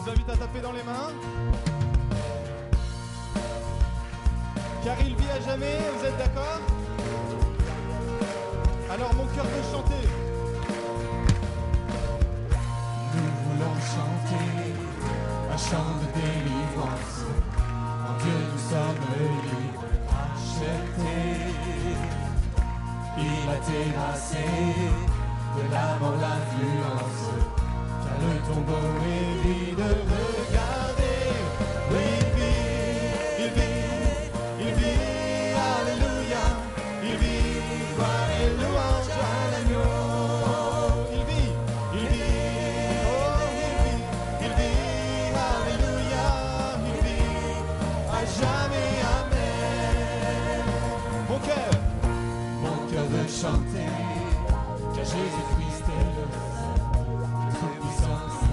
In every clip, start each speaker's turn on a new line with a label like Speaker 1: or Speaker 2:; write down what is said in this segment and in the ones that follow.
Speaker 1: vous invite à taper dans les mains. Car il vit à jamais, vous êtes d'accord? Alors mon cœur veut chanter.
Speaker 2: Nous voulons chanter un chant de délivrance. En Dieu nous sommes libres, achetés. Il a terrassé de la mort l'influence, car le tombeau est vide. Regardez, oui, il vit, alléluia, il vit, gloire et louange à l'agneau. Il vit, oh, il vit, alléluia, il vit, à jamais, amen. Mon cœur veut chanter, car Jésus-Christ est le Tout-Puissant, qui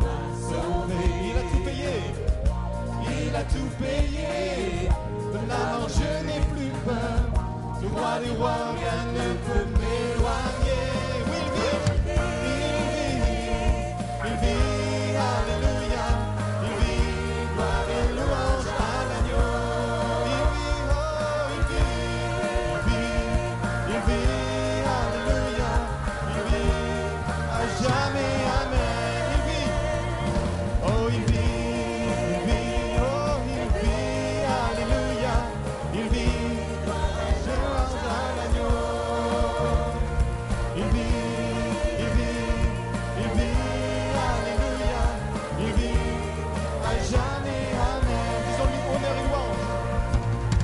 Speaker 2: m'a sauvé.
Speaker 1: Il a tout payé.
Speaker 2: Il a tout payé. De la mort je n'ai plus peur. Du roi des rois, rien ne peut m'éloigner. Oui, il vit, alléluia. Il vit, gloire et louange à l'agneau. Il vit, alléluia. Il vit, à jamais, amen. Il vit, oh, il vit, oh, il vit, alléluia. Il vit, louange à l'agneau. Il vit, alléluia. Il vit, à jamais, amen.
Speaker 1: Disons-lui honneur et louange.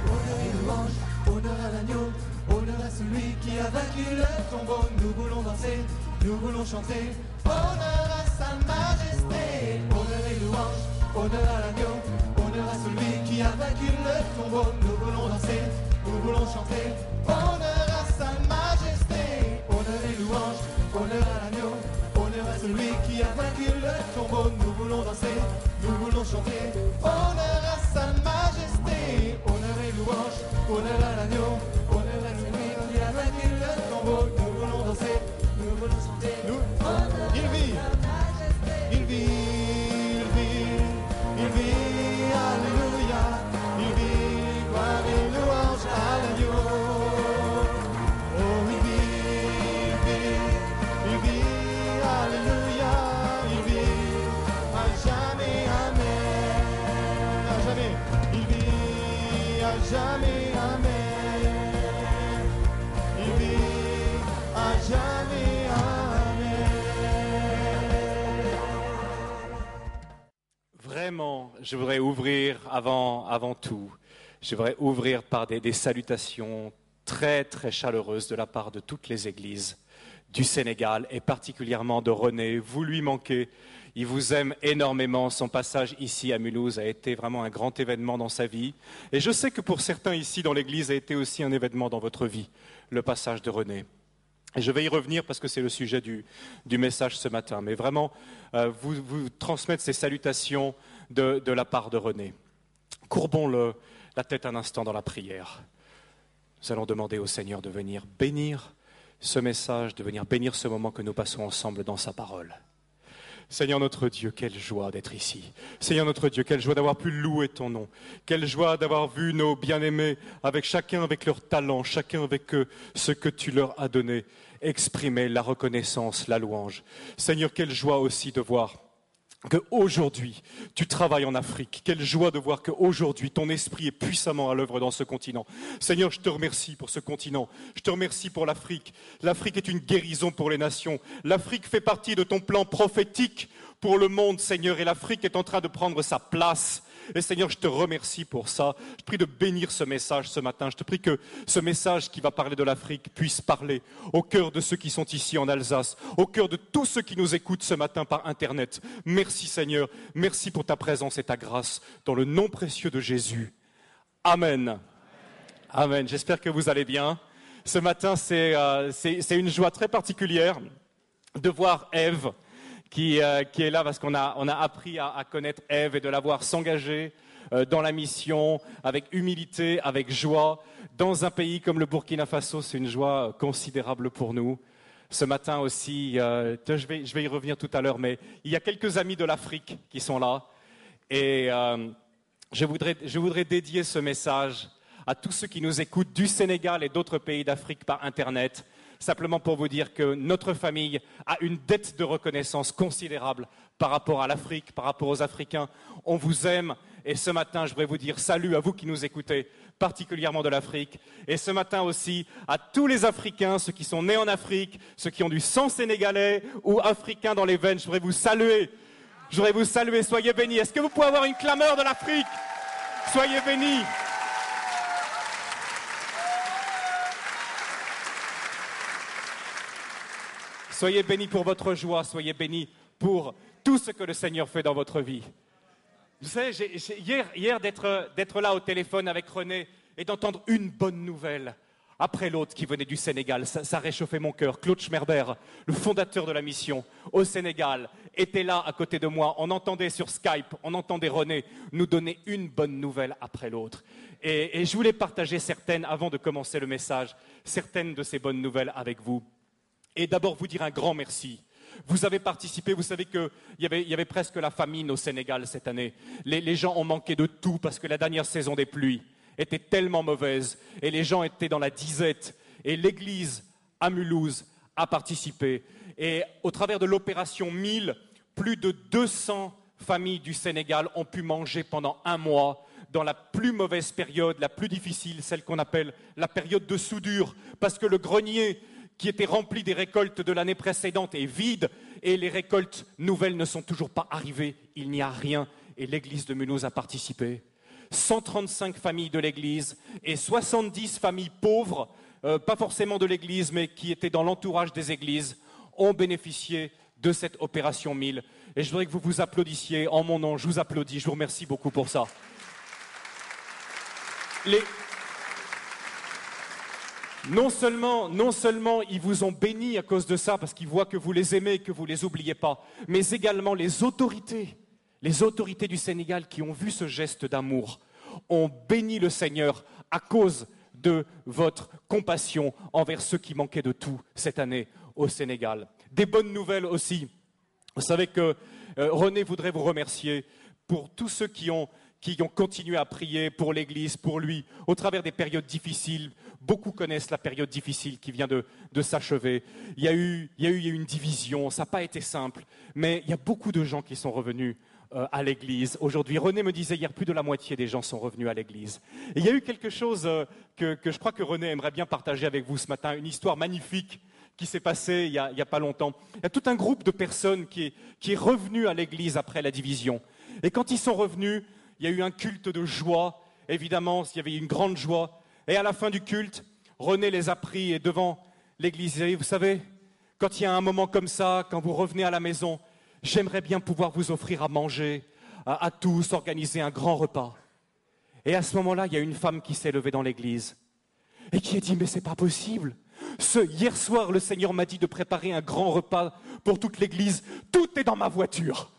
Speaker 2: Honneur et louange, honneur à l'agneau, honneur à celui qui a vaincu le tombeau. Nous voulons danser, nous voulons chanter. Honneur à sa majesté. Honneur et louange, honneur à l'agneau, honneur à celui qui a vaincu le tombeau. Nous voulons danser, nous voulons chanter. Honneur à sa majesté. Honneur et louange, honneur à l'agneau, honneur à celui qui a vaincu le tombeau. Nous voulons danser, nous voulons chanter. Honneur à sa majesté. Honneur et louange, honneur à l'agneau, honneur à celui qui a vaincu le tombeau. Nous voulons danser, nous voulons chanter.
Speaker 1: Il vit,
Speaker 2: il vit, alléluia. Il vit, gloire et louange à l'agneau. Oh, il vit, alléluia. Il vit, à jamais, amen.
Speaker 1: à jamais.
Speaker 2: Il vit, à jamais, amen. Il vit, à jamais, amen.
Speaker 3: Vraiment, je voudrais ouvrir avant tout, je voudrais ouvrir par des salutations très très chaleureuses de la part de toutes les églises du Sénégal et particulièrement de René. Vous lui manquez, il vous aime énormément. Son passage ici à Mulhouse a été vraiment un grand événement dans sa vie. Et je sais que pour certains ici dans l'église a été aussi un événement dans votre vie, le passage de René. Et je vais y revenir parce que c'est le sujet du message ce matin. Mais vraiment, vous transmettre ces salutations de la part de René. Courbons la tête un instant dans la prière. Nous allons demander au Seigneur de venir bénir ce message, de venir bénir ce moment que nous passons ensemble dans sa parole. Seigneur notre Dieu, quelle joie d'être ici. Seigneur notre Dieu, quelle joie d'avoir pu louer ton nom. Quelle joie d'avoir vu nos bien-aimés, avec chacun avec leur talent, chacun avec ce que tu leur as donné, exprimer la reconnaissance, la louange. Seigneur, quelle joie aussi de voir qu'aujourd'hui, tu travailles en Afrique. Quelle joie de voir qu'aujourd'hui, ton esprit est puissamment à l'œuvre dans ce continent. Seigneur, je te remercie pour ce continent. Je te remercie pour l'Afrique. L'Afrique est une guérison pour les nations. L'Afrique fait partie de ton plan prophétique pour le monde, Seigneur. Et l'Afrique est en train de prendre sa place. Et Seigneur, je te remercie pour ça. Je te prie de bénir ce message ce matin. Je te prie que ce message qui va parler de l'Afrique puisse parler au cœur de ceux qui sont ici en Alsace, au cœur de tous ceux qui nous écoutent ce matin par Internet. Merci Seigneur. Merci pour ta présence et ta grâce. Dans le nom précieux de Jésus. Amen. Amen. J'espère que vous allez bien. Ce matin, c'est une joie très particulière de voir Ève qui est là parce qu'on a appris à connaître Ève et de la voir s'engager dans la mission avec humilité, avec joie. Dans un pays comme le Burkina Faso, c'est une joie considérable pour nous Ce matin aussi, je vais y revenir tout à l'heure, mais il y a quelques amis de l'Afrique qui sont là. Et je voudrais dédier ce message à tous ceux qui nous écoutent du Sénégal et d'autres pays d'Afrique par Internet, simplement pour vous dire que notre famille a une dette de reconnaissance considérable par rapport à l'Afrique, par rapport aux Africains. On vous aime et ce matin, je voudrais vous dire salut à vous qui nous écoutez, particulièrement de l'Afrique. Et ce matin aussi, à tous les Africains, ceux qui sont nés en Afrique, ceux qui ont du sang sénégalais ou africain dans les veines, je voudrais vous saluer. Je voudrais vous saluer, soyez bénis. Est-ce que vous pouvez avoir une clameur de l'Afrique? Soyez bénis. Soyez bénis pour votre joie, soyez bénis pour tout ce que le Seigneur fait dans votre vie. Vous savez, hier d'être là au téléphone avec René et d'entendre une bonne nouvelle après l'autre qui venait du Sénégal, ça réchauffait mon cœur. Claude Schmerber, le fondateur de la mission au Sénégal, était là à côté de moi. On entendait sur Skype, on entendait René nous donner une bonne nouvelle après l'autre. Et je voulais partager certaines, avant de commencer le message, certaines de ces bonnes nouvelles avec vous. Et d'abord vous dire un grand merci. Vous avez participé, vous savez qu'il y avait presque la famine au Sénégal cette année. Les gens ont manqué de tout parce que la dernière saison des pluies était tellement mauvaise et les gens étaient dans la disette. Et l'église à Mulhouse a participé. Et au travers de l'opération 1000, plus de 200 familles du Sénégal ont pu manger pendant un mois dans la plus mauvaise période, la plus difficile, celle qu'on appelle la période de soudure, parce que le grenier qui était rempli des récoltes de l'année précédente est vide et les récoltes nouvelles ne sont toujours pas arrivées. Il n'y a rien et l'église de Mulhouse a participé. 135 familles de l'église et 70 familles pauvres, pas forcément de l'église mais qui étaient dans l'entourage des églises, ont bénéficié de cette opération 1000. Et je voudrais que vous vous applaudissiez en mon nom. Je vous applaudis, je vous remercie beaucoup pour ça. Non seulement ils vous ont bénis à cause de ça, parce qu'ils voient que vous les aimez et que vous ne les oubliez pas, mais également les autorités du Sénégal qui ont vu ce geste d'amour, ont béni le Seigneur à cause de votre compassion envers ceux qui manquaient de tout cette année au Sénégal. Des bonnes nouvelles aussi. Vous savez que René voudrait vous remercier pour tous ceux qui ont continué à prier pour l'Église, pour lui, au travers des périodes difficiles. Beaucoup connaissent la période difficile qui vient de s'achever. Il y a eu une division, ça n'a pas été simple, mais il y a beaucoup de gens qui sont revenus à l'Église. Aujourd'hui, René me disait hier, plus de la moitié des gens sont revenus à l'Église. Et il y a eu quelque chose que je crois que René aimerait bien partager avec vous ce matin, une histoire magnifique qui s'est passée il y a pas longtemps. Il y a tout un groupe de personnes qui est revenu à l'Église après la division. Et quand ils sont revenus, il y a eu un culte de joie, évidemment, il y avait une grande joie. Et à la fin du culte, René les a pris et devant l'église, il a dit, vous savez, quand il y a un moment comme ça, quand vous revenez à la maison, j'aimerais bien pouvoir vous offrir à manger, à tous, organiser un grand repas. Et à ce moment-là, il y a une femme qui s'est levée dans l'église et qui a dit, mais c'est pas possible. Hier soir, le Seigneur m'a dit de préparer un grand repas pour toute l'église. Tout est dans ma voiture.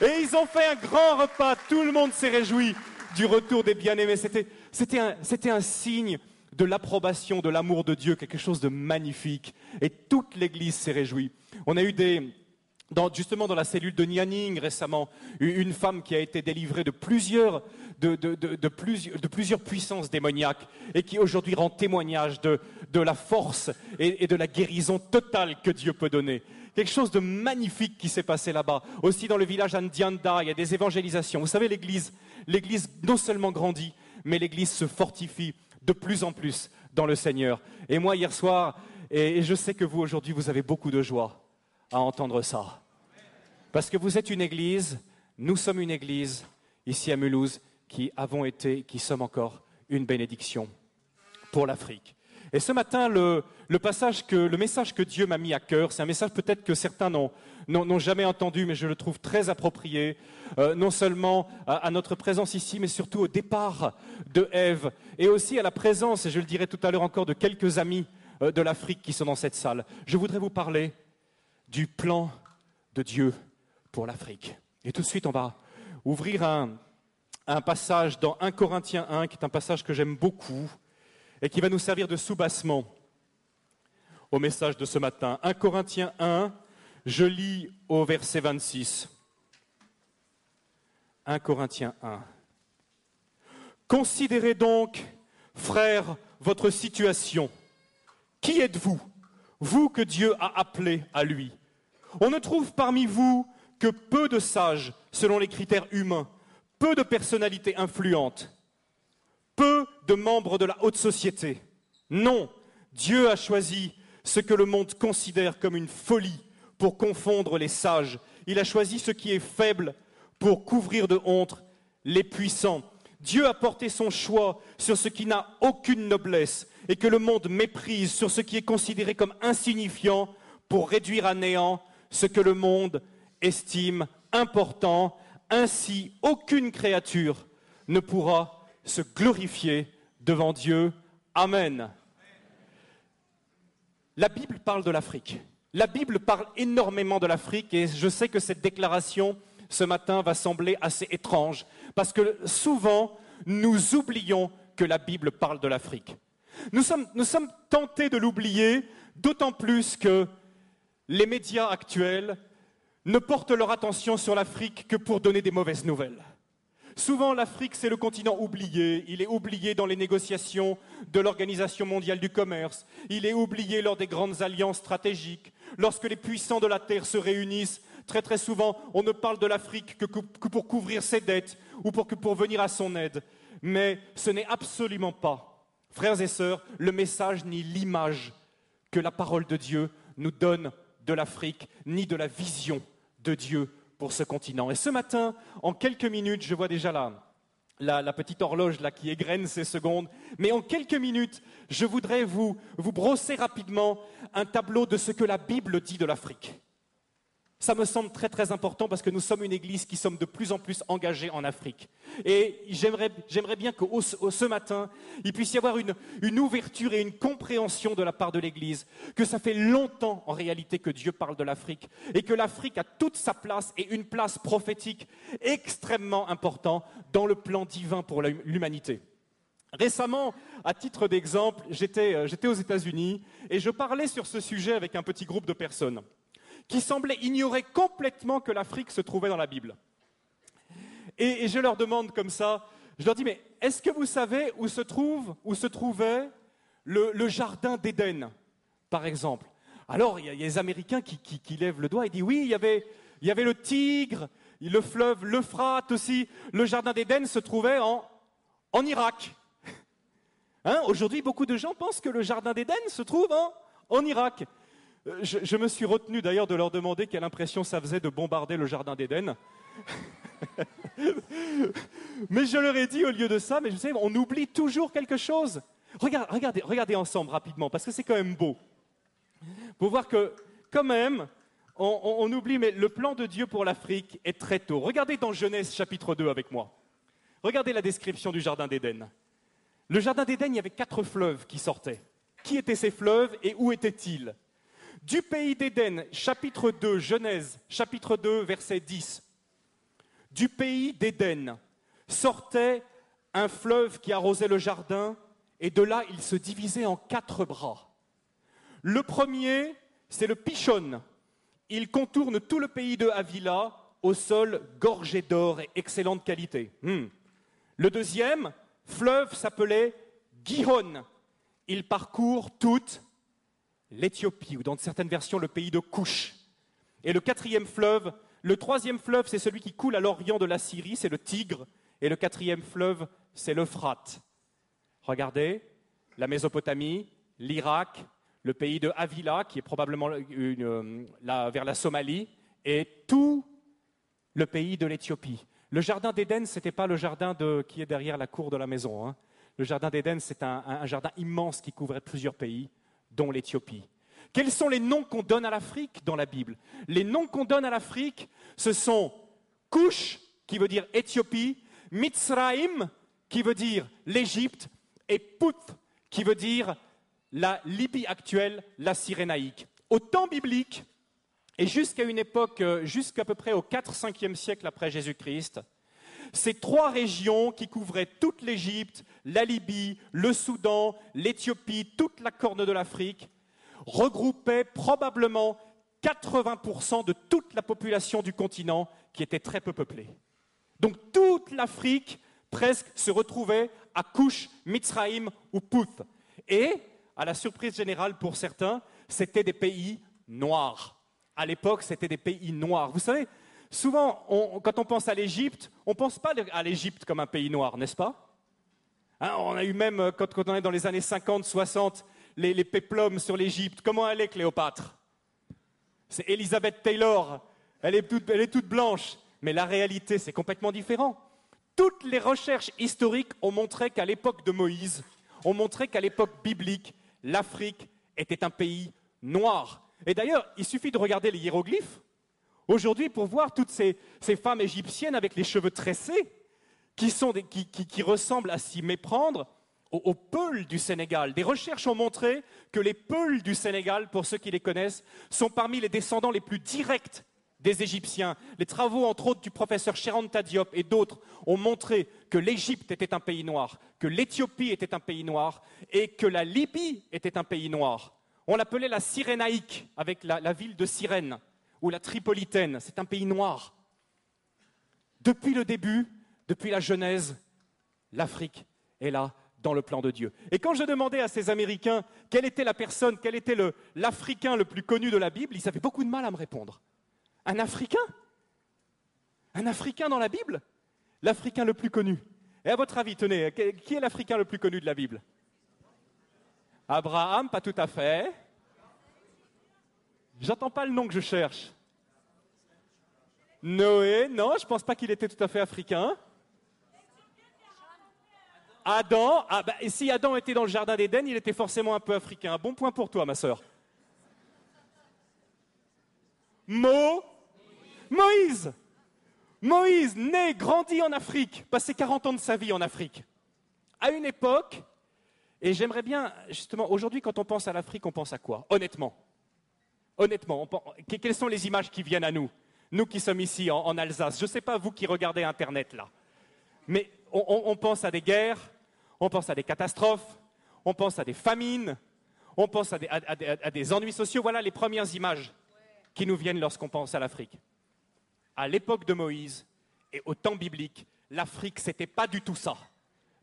Speaker 3: Et ils ont fait un grand repas, tout le monde s'est réjoui du retour des bien-aimés. C'était un signe de l'approbation, de l'amour de Dieu, quelque chose de magnifique. Et toute l'Église s'est réjouie. On a eu justement dans la cellule de Nianing récemment, une femme qui a été délivrée de plusieurs puissances démoniaques et qui aujourd'hui rend témoignage de la force et de la guérison totale que Dieu peut donner. Quelque chose de magnifique qui s'est passé là-bas. Aussi dans le village Ndianda, il y a des évangélisations. Vous savez, l'Église non seulement grandit, mais l'Église se fortifie de plus en plus dans le Seigneur. Et moi, hier soir, et je sais que vous, aujourd'hui, vous avez beaucoup de joie à entendre ça. Parce que vous êtes une Église, nous sommes une Église, ici à Mulhouse, qui sommes encore une bénédiction pour l'Afrique. Et ce matin, le message que Dieu m'a mis à cœur, c'est un message peut-être que certains n'ont jamais entendu, mais je le trouve très approprié, non seulement à notre présence ici, mais surtout au départ de Ève, et aussi à la présence, et je le dirai tout à l'heure encore, de quelques amis de l'Afrique qui sont dans cette salle. Je voudrais vous parler du plan de Dieu pour l'Afrique. Et tout de suite, on va ouvrir un passage dans 1 Corinthiens 1, qui est un passage que j'aime beaucoup, et qui va nous servir de soubassement au message de ce matin. 1 Corinthiens 1, je lis au verset 26. 1 Corinthiens 1. Considérez donc, frères, votre situation. Qui êtes-vous, vous que Dieu a appelé à lui? On ne trouve parmi vous que peu de sages selon les critères humains, peu de personnalités influentes, peu de membres de la haute société. Non, Dieu a choisi ce que le monde considère comme une folie pour confondre les sages. Il a choisi ce qui est faible pour couvrir de honte les puissants. Dieu a porté son choix sur ce qui n'a aucune noblesse et que le monde méprise, sur ce qui est considéré comme insignifiant pour réduire à néant ce que le monde estime important. Ainsi, aucune créature ne pourra se glorifier devant Dieu. Amen. La Bible parle de l'Afrique. La Bible parle énormément de l'Afrique et je sais que cette déclaration ce matin va sembler assez étrange parce que souvent nous oublions que la Bible parle de l'Afrique. Nous sommes tentés de l'oublier, d'autant plus que les médias actuels ne portent leur attention sur l'Afrique que pour donner des mauvaises nouvelles. Souvent, l'Afrique, c'est le continent oublié. Il est oublié dans les négociations de l'Organisation mondiale du commerce. Il est oublié lors des grandes alliances stratégiques. Lorsque les puissants de la Terre se réunissent, très très souvent, on ne parle de l'Afrique que pour couvrir ses dettes ou pour venir à son aide. Mais ce n'est absolument pas, frères et sœurs, le message ni l'image que la parole de Dieu nous donne de l'Afrique, ni de la vision de Dieu pour ce continent. Et ce matin, en quelques minutes, je vois déjà la petite horloge là qui égrène ses secondes, mais en quelques minutes, je voudrais vous brosser rapidement un tableau de ce que la Bible dit de l'Afrique. Ça me semble très très important parce que nous sommes une église qui sommes de plus en plus engagés en Afrique. Et j'aimerais bien que ce matin, il puisse y avoir une ouverture et une compréhension de la part de l'église, que ça fait longtemps en réalité que Dieu parle de l'Afrique et que l'Afrique a toute sa place et une place prophétique extrêmement importante dans le plan divin pour l'humanité. Récemment, à titre d'exemple, j'étais aux États-Unis et je parlais sur ce sujet avec un petit groupe de personnes qui semblaient ignorer complètement que l'Afrique se trouvait dans la Bible. Et je leur demande comme ça, je leur dis, mais est-ce que vous savez où se trouvait le jardin d'Éden, par exemple? Alors, il y a les Américains qui lèvent le doigt et disent, oui, il y avait le Tigre, le fleuve, l'Euphrate aussi. Le jardin d'Éden se trouvait en Irak. Hein, aujourd'hui, beaucoup de gens pensent que le jardin d'Éden se trouve en Irak. Je me suis retenu d'ailleurs de leur demander quelle impression ça faisait de bombarder le jardin d'Éden. Mais je leur ai dit au lieu de ça, mais vous savez, on oublie toujours quelque chose. Regardez ensemble rapidement, parce que c'est quand même beau. Pour voir que, quand même, on oublie, mais le plan de Dieu pour l'Afrique est très tôt. Regardez dans Genèse chapitre 2 avec moi. Regardez la description du jardin d'Éden. Le jardin d'Éden, il y avait 4 fleuves qui sortaient. Qui étaient ces fleuves et où étaient-ils? Du pays d'Éden, chapitre 2, Genèse, chapitre 2, verset 10. Du pays d'Éden sortait un fleuve qui arrosait le jardin, et de là, il se divisait en 4 bras. Le premier, c'est le Pishon. Il contourne tout le pays de Havila, au sol gorgé d'or et excellente qualité. Le deuxième fleuve s'appelait Gihon. Il parcourt toute l'Éthiopie, ou dans certaines versions, le pays de Couche. Et le troisième fleuve, c'est celui qui coule à l'orient de la Syrie, c'est le Tigre. Et le 4e fleuve, c'est l'Euphrate. Regardez, la Mésopotamie, l'Irak, le pays de Havila, qui est probablement vers la Somalie, et tout le pays de l'Éthiopie. Le jardin d'Éden, ce n'était pas le jardin qui est derrière la cour de la maison. Hein. Le jardin d'Éden, c'est un jardin immense qui couvrait plusieurs pays, dont l'Éthiopie. Quels sont les noms qu'on donne à l'Afrique dans la Bible? Les noms qu'on donne à l'Afrique, ce sont Couche, qui veut dire Éthiopie, Mitzraïm, qui veut dire l'Égypte, et Puth, qui veut dire la Libye actuelle, la Cyrénaïque. Au temps biblique, et jusqu'à une époque, jusqu'à peu près au 4-5e siècle après Jésus-Christ, ces 3 régions qui couvraient toute l'Égypte, la Libye, le Soudan, l'Éthiopie, toute la corne de l'Afrique, regroupait probablement 80% de toute la population du continent qui était très peu peuplée. Donc toute l'Afrique presque se retrouvait à Couche, Mitzraïm ou Pouth. Et, à la surprise générale pour certains, c'était des pays noirs. À l'époque, c'était des pays noirs. Vous savez, souvent, quand on pense à l'Égypte, on ne pense pas à l'Égypte comme un pays noir, n'est-ce pas? Hein, on a eu même, quand on est dans les années 50, 60, les péplums sur l'Égypte. Comment elle est, Cléopâtre? C'est Elizabeth Taylor, elle est toute blanche. Mais la réalité, c'est complètement différent. Toutes les recherches historiques ont montré qu'à l'époque de Moïse, ont montré qu'à l'époque biblique, l'Afrique était un pays noir. Et d'ailleurs, il suffit de regarder les hiéroglyphes aujourd'hui pour voir toutes ces femmes égyptiennes avec les cheveux tressés qui ressemblent à s'y méprendre aux Peuls du Sénégal. Des recherches ont montré que les Peuls du Sénégal, pour ceux qui les connaissent, sont parmi les descendants les plus directs des Égyptiens. Les travaux, entre autres, du professeur Cheranta Diop et d'autres ont montré que l'Égypte était un pays noir, que l'Éthiopie était un pays noir et que la Libye était un pays noir. On l'appelait la Cyrénaïque, avec la ville de Cyrène, ou la Tripolitaine. C'est un pays noir. Depuis le début, depuis la Genèse, l'Afrique est là dans le plan de Dieu. Et quand je demandais à ces Américains quelle était la personne, quel était l'Africain le plus connu de la Bible, ils avaient beaucoup de mal à me répondre. Un Africain? Un Africain dans la Bible? L'Africain le plus connu. Et à votre avis, tenez, qui est l'Africain le plus connu de la Bible? Abraham, pas tout à fait. J'entends pas le nom que je cherche. Noé, non, je pense pas qu'il était tout à fait africain. Adam, et si Adam était dans le jardin d'Éden, il était forcément un peu africain. Un bon point pour toi, ma sœur. Moïse, né, grandi en Afrique, passé 40 ans de sa vie en Afrique. À une époque, et j'aimerais bien, justement, aujourd'hui, quand on pense à l'Afrique, on pense à quoi? Honnêtement, quelles sont les images qui viennent à nous? Nous qui sommes ici en Alsace. Je ne sais pas vous qui regardez Internet là. Mais on pense à des guerres, on pense à des catastrophes, on pense à des famines, on pense à des ennuis sociaux. Voilà les premières images qui nous viennent lorsqu'on pense à l'Afrique. À l'époque de Moïse et au temps biblique, l'Afrique, ce n'était pas du tout ça.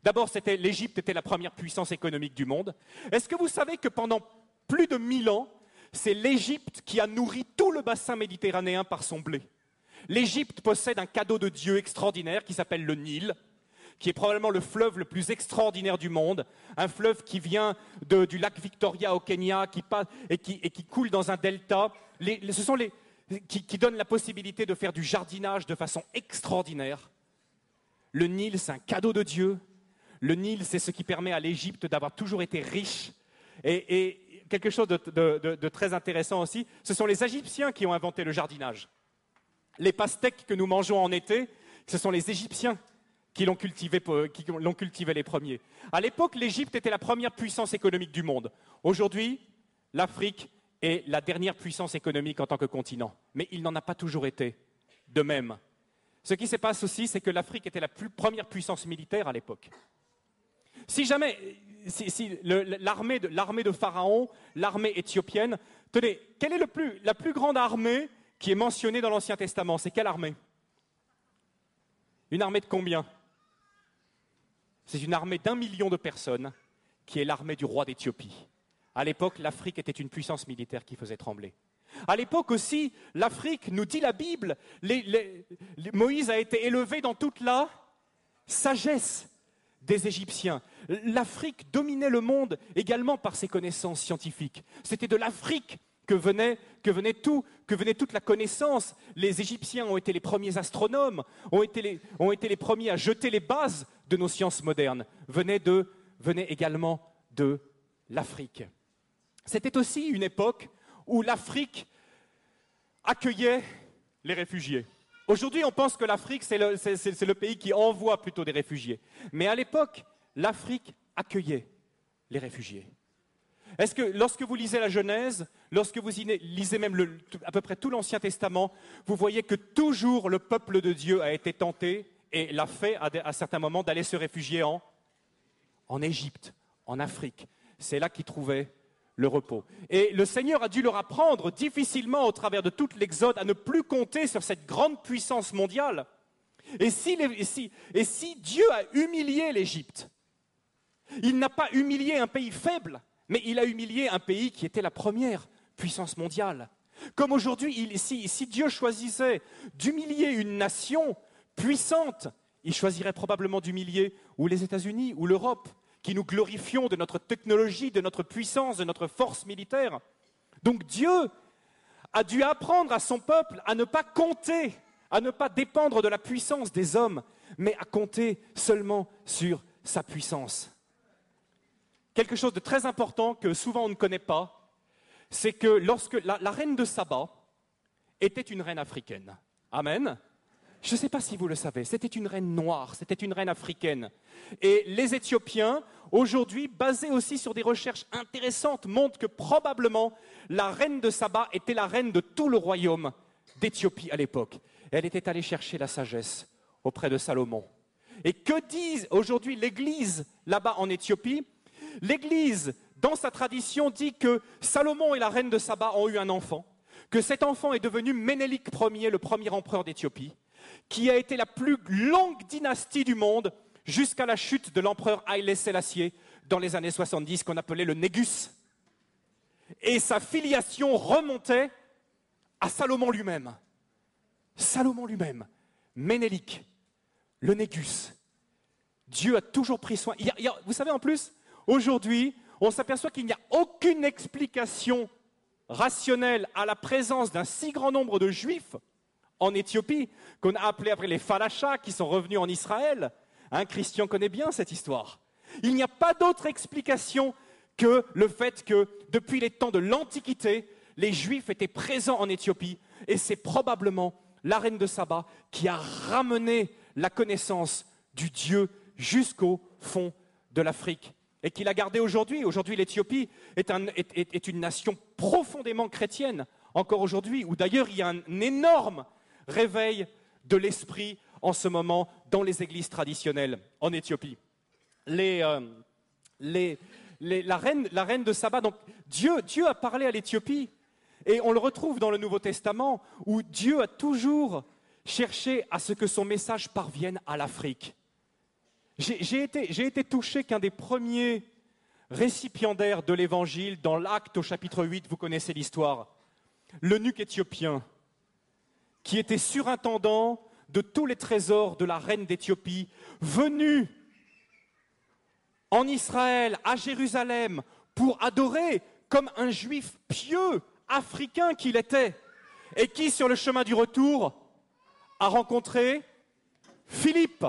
Speaker 3: D'abord, l'Égypte était la première puissance économique du monde. Est-ce que vous savez que pendant plus de 1000 ans, c'est l'Égypte qui a nourri tout le bassin méditerranéen par son blé? L'Égypte possède un cadeau de Dieu extraordinaire qui s'appelle le Nil, qui est probablement le fleuve le plus extraordinaire du monde, un fleuve qui vient du lac Victoria au Kenya et qui coule dans un delta. Ce sont qui donnent la possibilité de faire du jardinage de façon extraordinaire. Le Nil, c'est un cadeau de Dieu. Le Nil, c'est ce qui permet à l'Égypte d'avoir toujours été riche. Et quelque chose de très intéressant aussi, ce sont les Égyptiens qui ont inventé le jardinage. Les pastèques que nous mangeons en été, ce sont les Égyptiens qui l'ont cultivé les premiers. À l'époque, l'Égypte était la première puissance économique du monde. Aujourd'hui, l'Afrique est la dernière puissance économique en tant que continent. Mais il n'en a pas toujours été de même. Ce qui se passe aussi, c'est que l'Afrique était la première puissance militaire à l'époque. Si l'armée de Pharaon, l'armée éthiopienne, tenez, quelle est la plus grande armée qui est mentionnée dans l'Ancien Testament? C'est quelle armée? Une armée de combien? C'est une armée d'1 million de personnes qui est l'armée du roi d'Éthiopie. À l'époque, l'Afrique était une puissance militaire qui faisait trembler. À l'époque aussi, l'Afrique, nous dit la Bible, Moïse a été élevé dans toute la sagesse des Égyptiens. L'Afrique dominait le monde également par ses connaissances scientifiques. C'était de l'Afrique que venait toute la connaissance. Les Égyptiens ont été les premiers astronomes, ont été les premiers à jeter les bases de nos sciences modernes. Venait également de l'Afrique. C'était aussi une époque où l'Afrique accueillait les réfugiés. Aujourd'hui, on pense que l'Afrique, c'est le pays qui envoie plutôt des réfugiés. Mais à l'époque, l'Afrique accueillait les réfugiés. Est-ce que lorsque vous lisez la Genèse, lorsque vous lisez même à peu près tout l'Ancien Testament, vous voyez que toujours le peuple de Dieu a été tenté et l'a fait à certains moments d'aller se réfugier en Égypte, en Afrique. C'est là qu'il trouvait le repos. Et le Seigneur a dû leur apprendre difficilement au travers de toute l'Exode à ne plus compter sur cette grande puissance mondiale. Et si Dieu a humilié l'Égypte, il n'a pas humilié un pays faible, mais il a humilié un pays qui était la première puissance mondiale. Comme aujourd'hui, si Dieu choisissait d'humilier une nation puissante, il choisirait probablement d'humilier ou les États-Unis ou l'Europe, qui nous glorifions de notre technologie, de notre puissance, de notre force militaire. Donc Dieu a dû apprendre à son peuple à ne pas compter, à ne pas dépendre de la puissance des hommes, mais à compter seulement sur sa puissance. Quelque chose de très important que souvent on ne connaît pas, c'est que lorsque la reine de Saba était une reine africaine. Amen. Je ne sais pas si vous le savez, c'était une reine noire, c'était une reine africaine. Et les Éthiopiens, aujourd'hui, basés aussi sur des recherches intéressantes, montrent que probablement la reine de Saba était la reine de tout le royaume d'Éthiopie à l'époque. Elle était allée chercher la sagesse auprès de Salomon. Et que dit aujourd'hui l'Église là-bas en Éthiopie? L'Église, dans sa tradition, dit que Salomon et la reine de Saba ont eu un enfant, que cet enfant est devenu Ménélik Ier, le premier empereur d'Éthiopie, qui a été la plus longue dynastie du monde jusqu'à la chute de l'empereur Haïlé Sélassié dans les années 70, qu'on appelait le Négus. Et sa filiation remontait à Salomon lui-même. Salomon lui-même, Ménélik, le Négus. Dieu a toujours pris soin. Vous savez, en plus, aujourd'hui, on s'aperçoit qu'il n'y a aucune explication rationnelle à la présence d'un si grand nombre de Juifs en Éthiopie, qu'on a appelé après les Falachas, qui sont revenus en Israël. Christian connaît bien cette histoire. Il n'y a pas d'autre explication que le fait que, depuis les temps de l'Antiquité, les Juifs étaient présents en Éthiopie, et c'est probablement la reine de Saba qui a ramené la connaissance du Dieu jusqu'au fond de l'Afrique, et qui l'a gardé aujourd'hui. Aujourd'hui, l'Éthiopie est une nation profondément chrétienne, encore aujourd'hui, où d'ailleurs il y a un énorme réveil de l'esprit en ce moment dans les églises traditionnelles en Éthiopie. La reine de Saba, donc Dieu a parlé à l'Éthiopie, et on le retrouve dans le Nouveau Testament, où Dieu a toujours cherché à ce que son message parvienne à l'Afrique. J'ai été touché qu'un des premiers récipiendaires de l'Évangile, dans l'Acte au chapitre 8, vous connaissez l'histoire, l'eunuque éthiopien, qui était surintendant de tous les trésors de la reine d'Éthiopie, venu en Israël, à Jérusalem, pour adorer comme un juif pieux, africain qu'il était, et qui, sur le chemin du retour, a rencontré Philippe,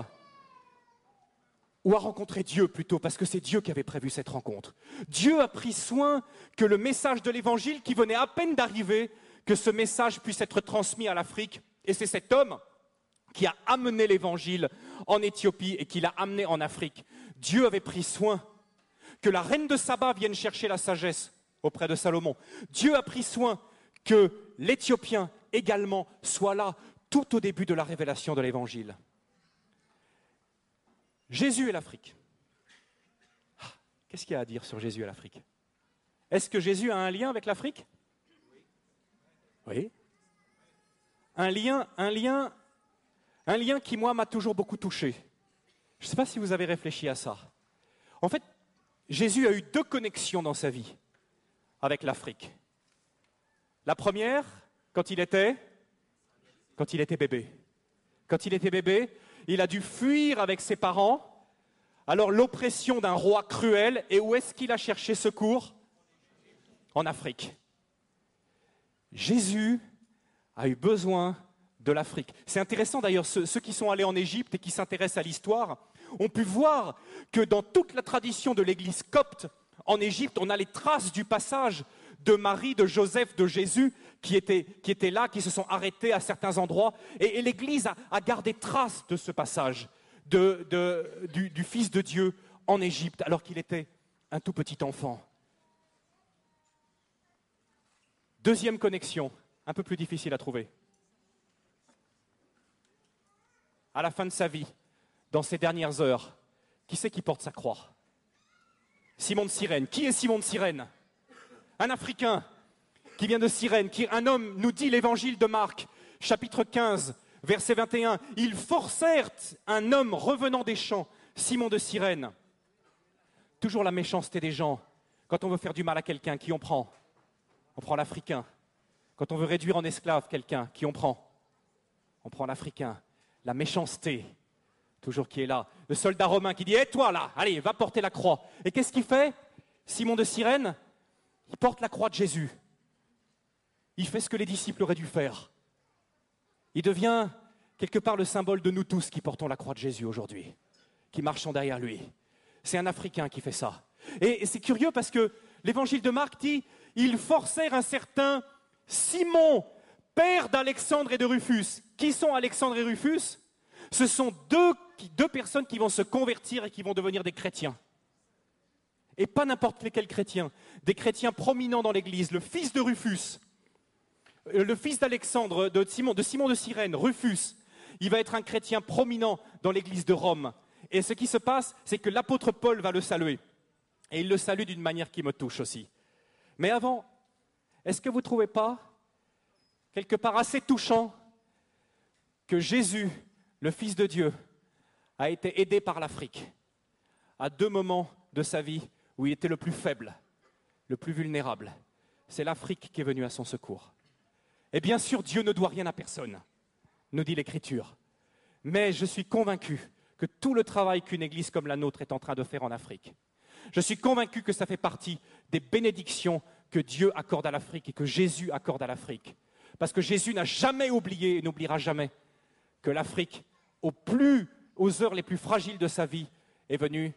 Speaker 3: ou a rencontré Dieu plutôt, parce que c'est Dieu qui avait prévu cette rencontre. Dieu a pris soin que le message de l'Évangile, qui venait à peine d'arriver, que ce message puisse être transmis à l'Afrique. Et c'est cet homme qui a amené l'Évangile en Éthiopie et qui l'a amené en Afrique. Dieu avait pris soin que la reine de Saba vienne chercher la sagesse auprès de Salomon. Dieu a pris soin que l'Éthiopien également soit là tout au début de la révélation de l'Évangile. Jésus et l'Afrique. Qu'est-ce qu'il y a à dire sur Jésus et l'Afrique? Est-ce que Jésus a un lien avec l'Afrique? Oui. Un lien qui, moi, m'a toujours beaucoup touché. Je ne sais pas si vous avez réfléchi à ça. En fait, Jésus a eu 2 connexions dans sa vie avec l'Afrique. La première, quand il était bébé. Quand il était bébé, il a dû fuir avec ses parents, alors l'oppression d'un roi cruel, et où est-ce qu'il a cherché secours? En Afrique. Jésus a eu besoin de l'Afrique. C'est intéressant d'ailleurs, ceux qui sont allés en Égypte et qui s'intéressent à l'histoire, ont pu voir que dans toute la tradition de l'église copte, en Égypte, on a les traces du passage de Marie, de Joseph, de Jésus, qui étaient là, qui se sont arrêtés à certains endroits. Et l'Église a gardé trace de ce passage du Fils de Dieu en Égypte, alors qu'il était un tout petit enfant. Deuxième connexion, un peu plus difficile à trouver. À la fin de sa vie, dans ses dernières heures, qui c'est qui porte sa croix? Simon de Cyrène. Qui est Simon de Cyrène? un Africain qui vient de Cyrène, un homme, nous dit l'évangile de Marc, chapitre 15, verset 21. Ils forcèrent un homme revenant des champs, Simon de Cyrène. Toujours la méchanceté des gens. Quand on veut faire du mal à quelqu'un, qui on prend? On prend l'Africain. Quand on veut réduire en esclave quelqu'un, qui on prend? On prend l'Africain. La méchanceté, toujours qui est là. Le soldat romain qui dit « Hé, toi là, allez, va porter la croix ». Et qu'est-ce qu'il fait? Simon de Cyrène, il porte la croix de Jésus. Il fait ce que les disciples auraient dû faire. Il devient quelque part le symbole de nous tous qui portons la croix de Jésus aujourd'hui, qui marchons derrière lui. C'est un Africain qui fait ça. Et c'est curieux parce que l'évangile de Marc dit « Ils forcèrent un certain Simon, père d'Alexandre et de Rufus ». Qui sont Alexandre et Rufus? Ce sont deux personnes qui vont se convertir et qui vont devenir des chrétiens. Et pas n'importe lesquels chrétiens, des chrétiens prominents dans l'Église. Le fils de Rufus, le fils d'Alexandre, de Simon de Cyrène, Rufus, il va être un chrétien prominent dans l'Église de Rome. Et ce qui se passe, c'est que l'apôtre Paul va le saluer. Et il le salue d'une manière qui me touche aussi. Mais avant, est-ce que vous ne trouvez pas quelque part assez touchant que Jésus, le Fils de Dieu, a été aidé par l'Afrique à 2 moments de sa vie où il était le plus faible, le plus vulnérable? C'est l'Afrique qui est venue à son secours. Et bien sûr, Dieu ne doit rien à personne, nous dit l'Écriture. Mais je suis convaincu que tout le travail qu'une église comme la nôtre est en train de faire en Afrique, je suis convaincu que ça fait partie des bénédictions que Dieu accorde à l'Afrique et que Jésus accorde à l'Afrique. Parce que Jésus n'a jamais oublié et n'oubliera jamais que l'Afrique, aux heures les plus fragiles de sa vie, est venue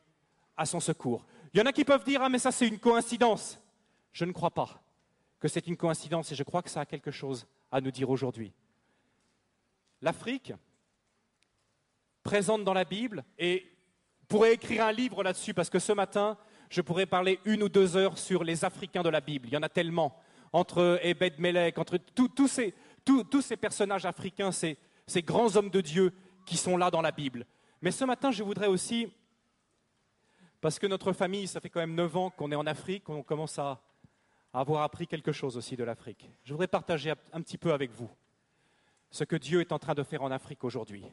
Speaker 3: à son secours. Il y en a qui peuvent dire « Ah, mais ça c'est une coïncidence ». Je ne crois pas que c'est une coïncidence et je crois que ça a quelque chose à nous dire aujourd'hui. L'Afrique, présente dans la Bible, et pourrait écrire un livre là-dessus parce que ce matin, je pourrais parler 1 ou 2 heures sur les Africains de la Bible. Il y en a tellement, entre Ebed-Melech, entre tous ces personnages africains, ces grands hommes de Dieu qui sont là dans la Bible. Mais ce matin, je voudrais aussi, parce que notre famille, ça fait quand même 9 ans qu'on est en Afrique, on commence à avoir appris quelque chose aussi de l'Afrique. Je voudrais partager un petit peu avec vous ce que Dieu est en train de faire en Afrique aujourd'hui.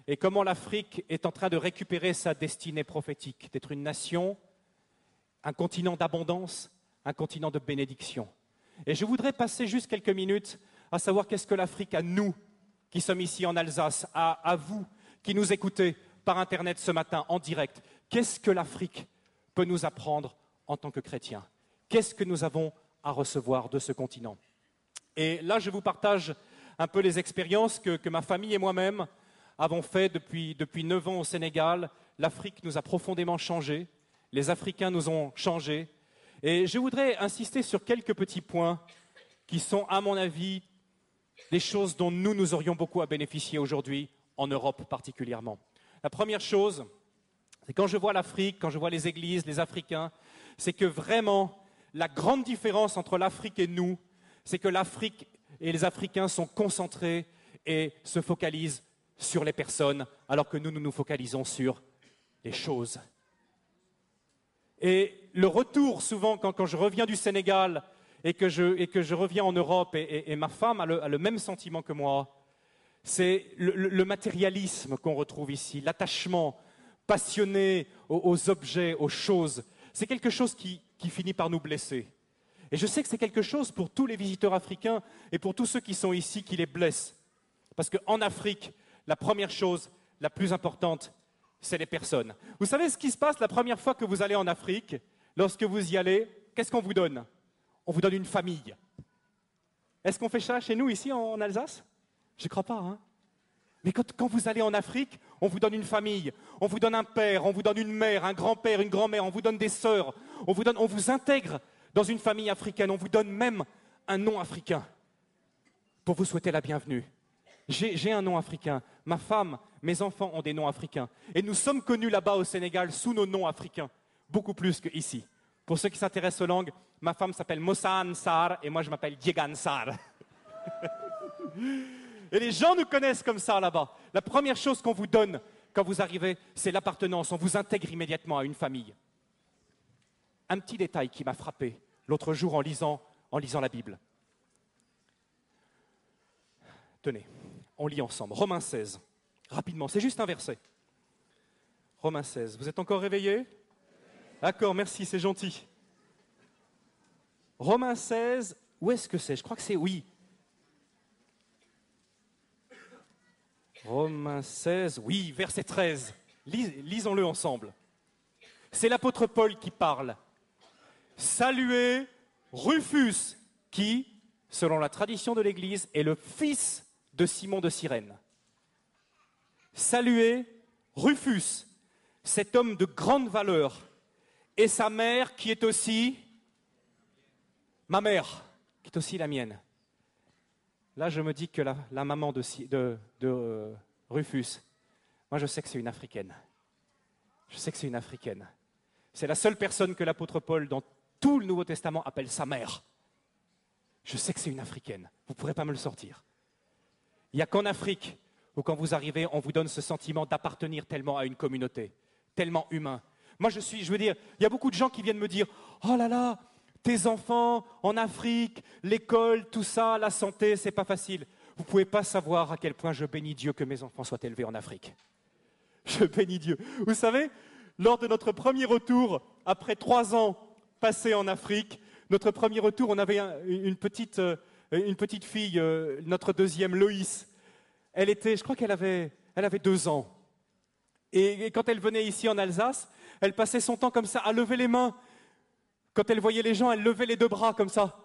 Speaker 3: Et comment l'Afrique est en train de récupérer sa destinée prophétique, d'être une nation, un continent d'abondance, un continent de bénédiction. Et je voudrais passer juste quelques minutes à savoir qu'est-ce que l'Afrique a nous, qui sommes ici en Alsace, à vous qui nous écoutez par Internet ce matin en direct. Qu'est-ce que l'Afrique peut nous apprendre en tant que chrétiens? Qu'est-ce que nous avons à recevoir de ce continent? Et là, je vous partage un peu les expériences que ma famille et moi-même avons fait depuis 9 ans au Sénégal. L'Afrique nous a profondément changés, les Africains nous ont changés. Et je voudrais insister sur quelques petits points qui sont, à mon avis, des choses dont nous aurions beaucoup à bénéficier aujourd'hui, en Europe particulièrement. La première chose, c'est quand je vois l'Afrique, quand je vois les églises, les Africains, c'est que vraiment, la grande différence entre l'Afrique et nous, c'est que l'Afrique et les Africains sont concentrés et se focalisent sur les personnes, alors que nous nous focalisons sur les choses. Et le retour, souvent, quand je reviens du Sénégal et que je reviens en Europe, et ma femme a le même sentiment que moi, c'est le matérialisme qu'on retrouve ici, l'attachement passionné aux objets, aux choses. C'est quelque chose qui finit par nous blesser. Et je sais que c'est quelque chose pour tous les visiteurs africains et pour tous ceux qui sont ici qui les blessent. Parce qu'en Afrique, la première chose, la plus importante, c'est les personnes. Vous savez ce qui se passe la première fois que vous allez en Afrique? Lorsque vous y allez, qu'est-ce qu'on vous donne? On vous donne une famille. Est-ce qu'on fait ça chez nous, ici, en Alsace? Je ne crois pas, hein? Mais quand vous allez en Afrique, on vous donne une famille, on vous donne un père, on vous donne une mère, un grand-père, une grand-mère, on vous donne des sœurs, on vous intègre dans une famille africaine, on vous donne même un nom africain pour vous souhaiter la bienvenue. J'ai un nom africain, ma femme, mes enfants ont des noms africains. Et nous sommes connus là-bas au Sénégal sous nos noms africains, beaucoup plus qu'ici. Pour ceux qui s'intéressent aux langues, ma femme s'appelle Mossane Sarr et moi je m'appelle Diegan Sarr. Et les gens nous connaissent comme ça là-bas. La première chose qu'on vous donne quand vous arrivez, c'est l'appartenance. On vous intègre immédiatement à une famille. Un petit détail qui m'a frappé l'autre jour en lisant la Bible. Tenez, on lit ensemble. Romains 16, rapidement, c'est juste un verset. Romains 16, vous êtes encore réveillés? D'accord, merci, c'est gentil. Romains 16, où est-ce que c'est? Je crois que c'est, oui. Romains 16, oui, verset 13. Lisons-le ensemble. C'est l'apôtre Paul qui parle. Saluez Rufus, qui, selon la tradition de l'Église, est le fils de Simon de Cyrène. Saluez Rufus, cet homme de grande valeur, et sa mère qui est aussi ma mère, qui est aussi la mienne. Là, je me dis que la maman de Rufus, moi je sais que c'est une Africaine. Je sais que c'est une Africaine. C'est la seule personne que l'apôtre Paul, dans tout le Nouveau Testament, appelle sa mère. Je sais que c'est une Africaine. Vous ne pourrez pas me le sortir. Il n'y a qu'en Afrique où quand vous arrivez, on vous donne ce sentiment d'appartenir tellement à une communauté, tellement humain. Moi, je veux dire, il y a beaucoup de gens qui viennent me dire « Oh là là, tes enfants en Afrique, l'école, tout ça, la santé, c'est pas facile. » Vous ne pouvez pas savoir à quel point je bénis Dieu que mes enfants soient élevés en Afrique. Je bénis Dieu. Vous savez, lors de notre premier retour, après 3 ans passés en Afrique, notre premier retour, on avait une petite fille, notre deuxième, Loïs. Elle était, je crois qu'elle avait 2 ans. Et quand elle venait ici en Alsace, elle passait son temps comme ça, à lever les mains. Quand elle voyait les gens, elle levait les 2 bras comme ça.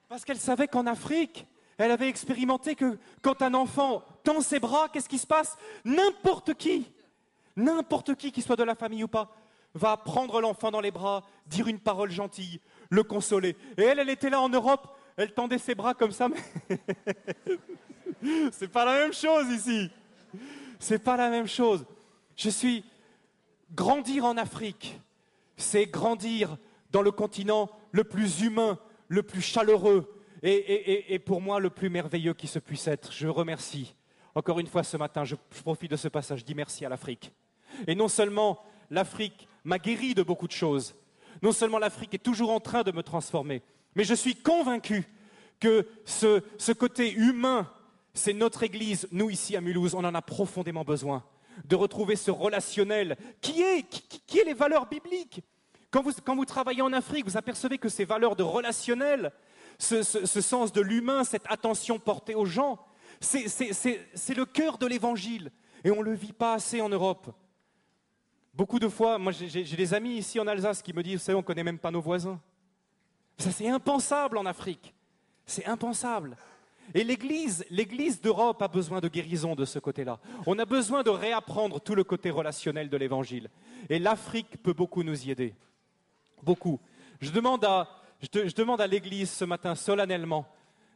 Speaker 3: Parce qu'elle savait qu'en Afrique, elle avait expérimenté que quand un enfant tend ses bras, qu'est-ce qui se passe? N'importe qui soit de la famille ou pas, va prendre l'enfant dans les bras, dire une parole gentille, le consoler. Et elle était là en Europe, elle tendait ses bras comme ça, mais c'est pas la même chose ici. C'est pas la même chose. Grandir en Afrique, c'est grandir dans le continent le plus humain, le plus chaleureux et pour moi le plus merveilleux qui se puisse être. Je remercie. Encore une fois ce matin, je profite de ce passage, je dis merci à l'Afrique. Et non seulement l'Afrique m'a guéri de beaucoup de choses, non seulement l'Afrique est toujours en train de me transformer, mais je suis convaincu que ce côté humain, c'est notre Église, nous ici à Mulhouse, on en a profondément besoin, de retrouver ce relationnel qui est les valeurs bibliques. Quand vous travaillez en Afrique, vous apercevez que ces valeurs de relationnel, ce sens de l'humain, cette attention portée aux gens, c'est le cœur de l'Évangile. Et on ne le vit pas assez en Europe. Beaucoup de fois, moi j'ai des amis ici en Alsace qui me disent, vous savez, on ne connaît même pas nos voisins. Ça c'est impensable en Afrique. C'est impensable. Et l'Église d'Europe a besoin de guérison de ce côté-là. On a besoin de réapprendre tout le côté relationnel de l'Évangile. Et l'Afrique peut beaucoup nous y aider. Beaucoup. Je demande à l'Église ce matin solennellement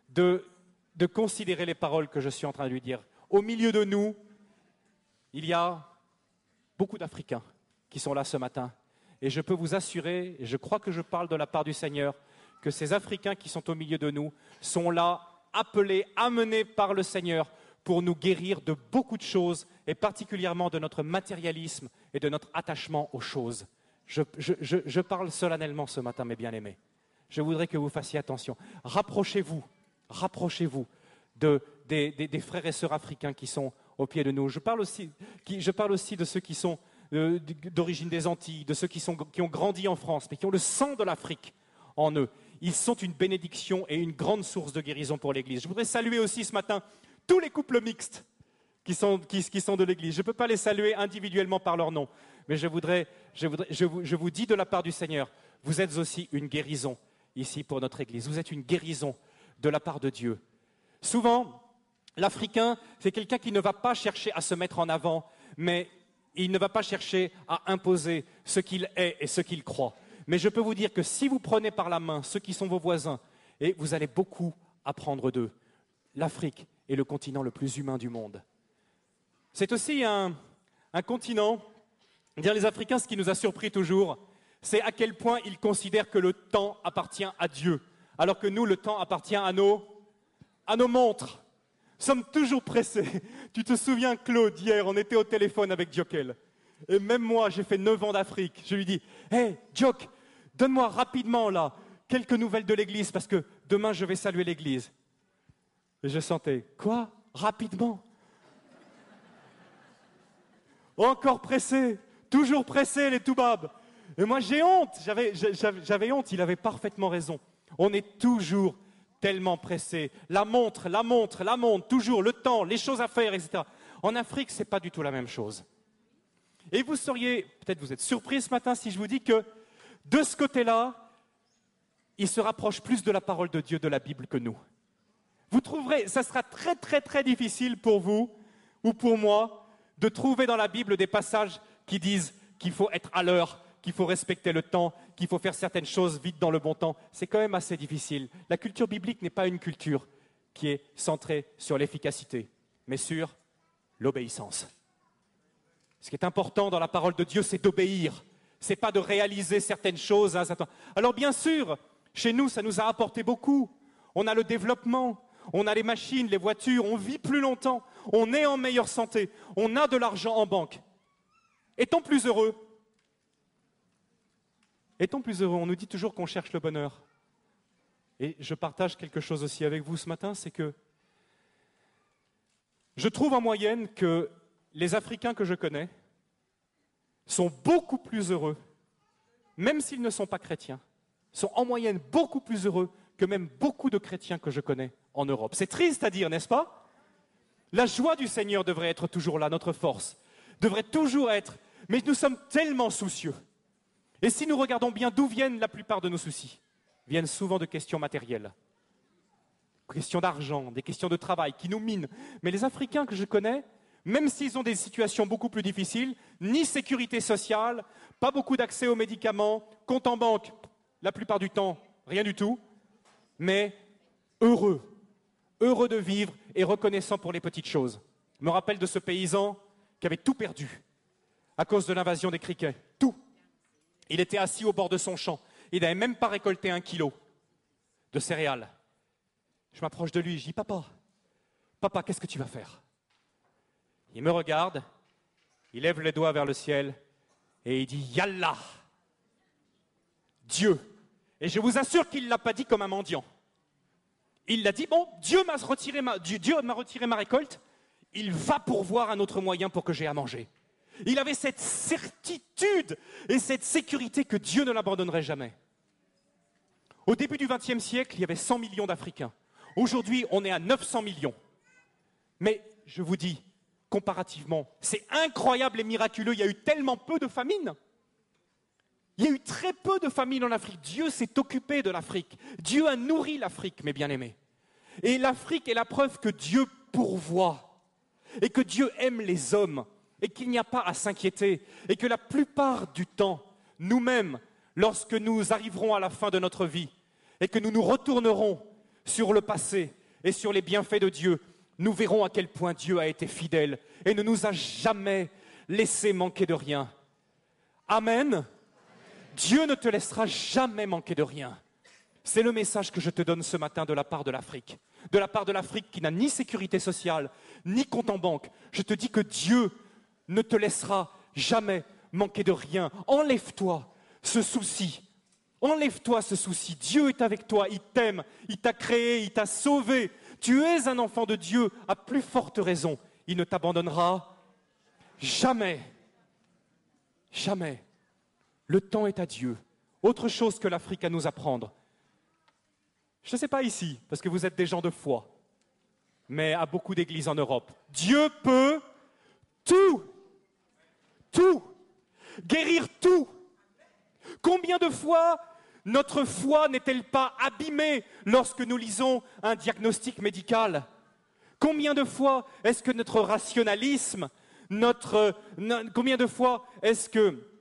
Speaker 3: de considérer les paroles que je suis en train de lui dire. Au milieu de nous, il y a beaucoup d'Africains qui sont là ce matin. Et je peux vous assurer, et je crois que je parle de la part du Seigneur, que ces Africains qui sont au milieu de nous sont là, appelés, amenés par le Seigneur pour nous guérir de beaucoup de choses, et particulièrement de notre matérialisme et de notre attachement aux choses. Je parle solennellement ce matin, mes bien-aimés. Je voudrais que vous fassiez attention. Rapprochez-vous des frères et sœurs africains qui sont au pied de nous. Je parle aussi de ceux qui sont d'origine des Antilles, de ceux qui ont grandi en France, mais qui ont le sang de l'Afrique en eux. Ils sont une bénédiction et une grande source de guérison pour l'Église. Je voudrais saluer aussi ce matin tous les couples mixtes qui sont de l'Église. Je ne peux pas les saluer individuellement par leur nom, mais je vous dis de la part du Seigneur, vous êtes aussi une guérison ici pour notre Église. Vous êtes une guérison de la part de Dieu. Souvent, l'Africain, c'est quelqu'un qui ne va pas chercher à se mettre en avant, mais il ne va pas chercher à imposer ce qu'il est et ce qu'il croit. Mais je peux vous dire que si vous prenez par la main ceux qui sont vos voisins, et vous allez beaucoup apprendre d'eux. L'Afrique est le continent le plus humain du monde. C'est aussi un continent, dire les Africains, ce qui nous a surpris toujours, c'est à quel point ils considèrent que le temps appartient à Dieu, alors que nous, le temps appartient à nos montres. Nous sommes toujours pressés. Tu te souviens, Claude, hier, on était au téléphone avec Diokel. Et même moi, j'ai fait 9 ans d'Afrique. Je lui dis, « Hey, Dioc, Donne-moi rapidement, là, quelques nouvelles de l'église, parce que demain, je vais saluer l'église. » Et je sentais, quoi? Rapidement? Encore pressé, toujours pressé, les toubabs. Et moi, j'ai honte, j'avais honte, il avait parfaitement raison. On est toujours tellement pressé. La montre, toujours, le temps, les choses à faire, etc. En Afrique, ce n'est pas du tout la même chose. Et vous seriez, peut-être vous êtes surpris ce matin si je vous dis que de ce côté-là, il se rapproche plus de la parole de Dieu, de la Bible que nous. Vous trouverez, ça sera très très très difficile pour vous ou pour moi de trouver dans la Bible des passages qui disent qu'il faut être à l'heure, qu'il faut respecter le temps, qu'il faut faire certaines choses vite dans le bon temps. C'est quand même assez difficile. La culture biblique n'est pas une culture qui est centrée sur l'efficacité, mais sur l'obéissance. Ce qui est important dans la parole de Dieu, c'est d'obéir. Ce n'est pas de réaliser certaines choses. Alors bien sûr, chez nous, ça nous a apporté beaucoup. On a le développement, on a les machines, les voitures, on vit plus longtemps, on est en meilleure santé, on a de l'argent en banque. Est-on plus heureux? Est-on plus heureux? On nous dit toujours qu'on cherche le bonheur. Et je partage quelque chose aussi avec vous ce matin, c'est que je trouve en moyenne que les Africains que je connais sont beaucoup plus heureux, même s'ils ne sont pas chrétiens, sont en moyenne beaucoup plus heureux que même beaucoup de chrétiens que je connais en Europe. C'est triste à dire, n'est-ce pas? La joie du Seigneur devrait être toujours là, notre force, devrait toujours être, mais nous sommes tellement soucieux. Et si nous regardons bien d'où viennent la plupart de nos soucis, viennent souvent de questions matérielles, questions d'argent, des questions de travail qui nous minent. Mais les Africains que je connais, même s'ils ont des situations beaucoup plus difficiles, ni sécurité sociale, pas beaucoup d'accès aux médicaments, compte en banque, la plupart du temps, rien du tout, mais heureux de vivre et reconnaissant pour les petites choses. Je me rappelle de ce paysan qui avait tout perdu à cause de l'invasion des criquets, tout. Il était assis au bord de son champ, il n'avait même pas récolté 1 kilo de céréales. Je m'approche de lui, je dis, papa, qu'est-ce que tu vas faire? Il me regarde, il lève les doigts vers le ciel et il dit, Yallah, Dieu. Et je vous assure qu'il ne l'a pas dit comme un mendiant. Il l'a dit, bon, Dieu m'a retiré ma récolte, il va pourvoir un autre moyen pour que j'aie à manger. Il avait cette certitude et cette sécurité que Dieu ne l'abandonnerait jamais. Au début du XXe siècle, il y avait 100 millions d'Africains. Aujourd'hui, on est à 900 millions. Mais je vous dis, comparativement, c'est incroyable et miraculeux. Il y a eu tellement peu de famines. Il y a eu très peu de famines en Afrique. Dieu s'est occupé de l'Afrique. Dieu a nourri l'Afrique, mes bien-aimés. Et l'Afrique est la preuve que Dieu pourvoit et que Dieu aime les hommes et qu'il n'y a pas à s'inquiéter et que la plupart du temps, nous-mêmes, lorsque nous arriverons à la fin de notre vie et que nous nous retournerons sur le passé et sur les bienfaits de Dieu, nous verrons à quel point Dieu a été fidèle et ne nous a jamais laissé manquer de rien. Amen. Dieu ne te laissera jamais manquer de rien. C'est le message que je te donne ce matin de la part de l'Afrique. De la part de l'Afrique qui n'a ni sécurité sociale, ni compte en banque. Je te dis que Dieu ne te laissera jamais manquer de rien. Enlève-toi ce souci. Enlève-toi ce souci. Dieu est avec toi, il t'aime, il t'a créé, il t'a sauvé. Tu es un enfant de Dieu, à plus forte raison. Il ne t'abandonnera jamais. Jamais. Le temps est à Dieu. Autre chose que l'Afrique à nous apprendre. Je ne sais pas ici, parce que vous êtes des gens de foi, mais à beaucoup d'églises en Europe. Dieu peut tout. Tout. Guérir tout. Combien de fois notre foi n'est-elle pas abîmée lorsque nous lisons un diagnostic médical? Combien de fois est-ce que notre rationalisme, combien de fois est-ce que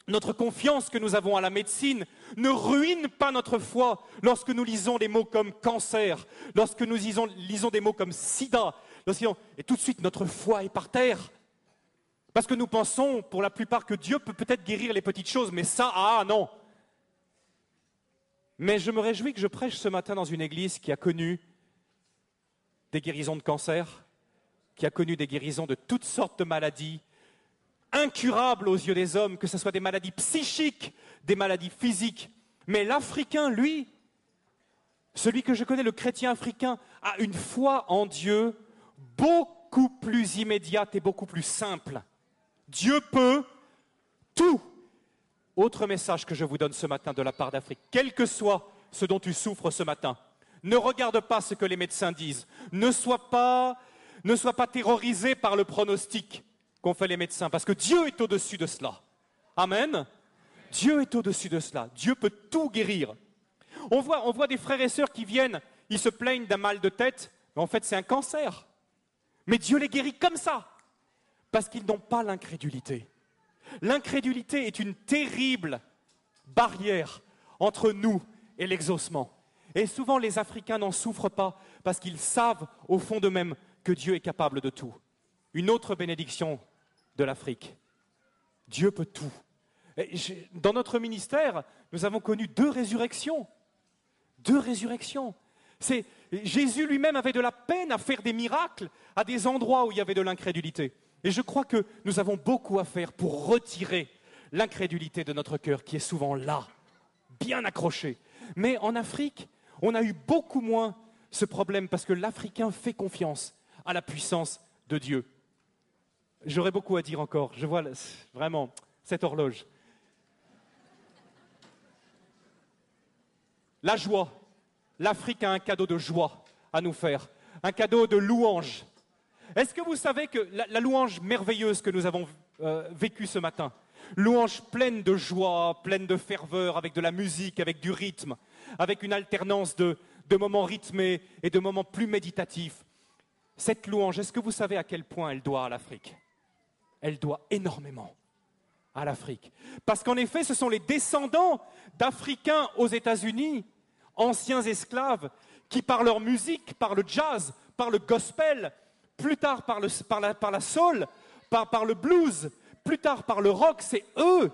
Speaker 3: notre confiance que nous avons à la médecine ne ruine pas notre foi lorsque nous lisons des mots comme cancer, lorsque nous lisons des mots comme sida, et tout de suite notre foi est par terre. Parce que nous pensons pour la plupart que Dieu peut peut-être guérir les petites choses, mais ça, non. Mais je me réjouis que je prêche ce matin dans une église qui a connu des guérisons de cancer, qui a connu des guérisons de toutes sortes de maladies, incurables aux yeux des hommes, que ce soit des maladies psychiques, des maladies physiques. Mais l'Africain, lui, celui que je connais, le chrétien africain, a une foi en Dieu beaucoup plus immédiate et beaucoup plus simple. Dieu peut tout. Autre message que je vous donne ce matin de la part d'Afrique, quel que soit ce dont tu souffres ce matin, ne regarde pas ce que les médecins disent, ne sois pas terrorisé par le pronostic qu'ont fait les médecins, parce que Dieu est au-dessus de cela. Amen. Dieu est au-dessus de cela. Dieu peut tout guérir. On voit des frères et sœurs qui viennent, ils se plaignent d'un mal de tête, mais en fait c'est un cancer. Mais Dieu les guérit comme ça, parce qu'ils n'ont pas l'incrédulité. L'incrédulité est une terrible barrière entre nous et l'exaucement. Et souvent les Africains n'en souffrent pas, parce qu'ils savent au fond d'eux-mêmes que Dieu est capable de tout. Une autre bénédiction de l'Afrique. Dieu peut tout. Dans notre ministère, nous avons connu 2 résurrections. 2 résurrections. Jésus lui-même avait de la peine à faire des miracles à des endroits où il y avait de l'incrédulité. Et je crois que nous avons beaucoup à faire pour retirer l'incrédulité de notre cœur qui est souvent là, bien accroché. Mais en Afrique, on a eu beaucoup moins ce problème parce que l'Africain fait confiance à la puissance de Dieu. J'aurais beaucoup à dire encore. Je vois vraiment cette horloge. La joie. L'Afrique a un cadeau de joie à nous faire, un cadeau de louange. Est-ce que vous savez que la louange merveilleuse que nous avons vécue ce matin, louange pleine de joie, pleine de ferveur, avec de la musique, avec du rythme, avec une alternance de moments rythmés et de moments plus méditatifs, cette louange, est-ce que vous savez à quel point elle doit à l'Afrique? Elle doit énormément à l'Afrique. Parce qu'en effet, ce sont les descendants d'Africains aux États-Unis, anciens esclaves, qui par leur musique, par le jazz, par le gospel, plus tard par la soul, par le blues, plus tard par le rock, c'est eux